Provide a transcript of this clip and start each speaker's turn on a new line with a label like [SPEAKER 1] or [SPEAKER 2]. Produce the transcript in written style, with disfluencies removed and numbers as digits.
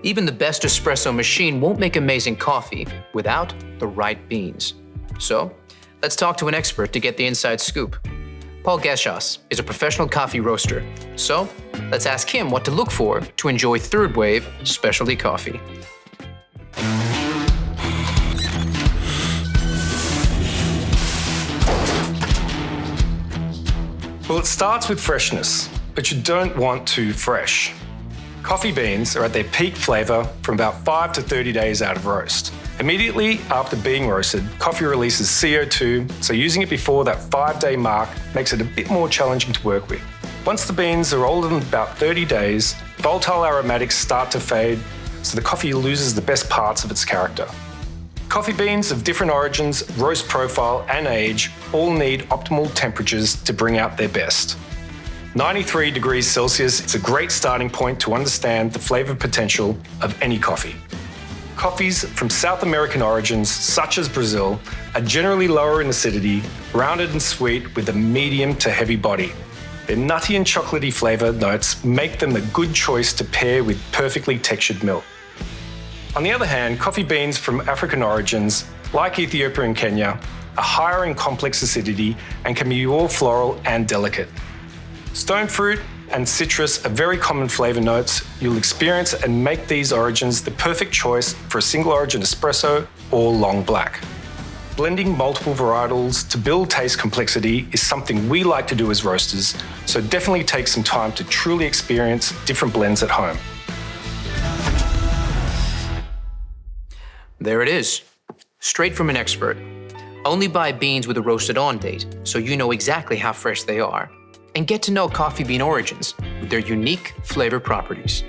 [SPEAKER 1] Even the best espresso machine won't make amazing coffee without the right beans. So, let's talk to an expert to get the inside scoop. Paul Geshos is a professional coffee roaster. So, let's ask him what to look for to enjoy third wave specialty coffee.
[SPEAKER 2] Well, it starts with freshness, but you don't want too fresh. Coffee beans are at their peak flavour from about 5 to 30 days out of roast. Immediately after being roasted, coffee releases CO2, so using it before that 5-day mark makes it a bit more challenging to work with. Once the beans are older than about 30 days, volatile aromatics start to fade, so the coffee loses the best parts of its character. Coffee beans of different origins, roast profile and age all need optimal temperatures to bring out their best. 93 degrees Celsius is a great starting point to understand the flavour potential of any coffee. Coffees from South American origins, such as Brazil, are generally lower in acidity, rounded and sweet with a medium to heavy body. Their nutty and chocolatey flavour notes make them a good choice to pair with perfectly textured milk. On the other hand, coffee beans from African origins, like Ethiopia and Kenya, are higher in complex acidity and can be more floral and delicate. Stone fruit and citrus are very common flavour notes you'll experience and make these origins the perfect choice for a single origin espresso or long black. Blending multiple varietals to build taste complexity is something we like to do as roasters, so definitely take some time to truly experience different blends at home.
[SPEAKER 1] There it is, straight from an expert. Only buy beans with a roasted on date, so you know exactly how fresh they are, and get to know coffee bean origins with their unique flavor properties.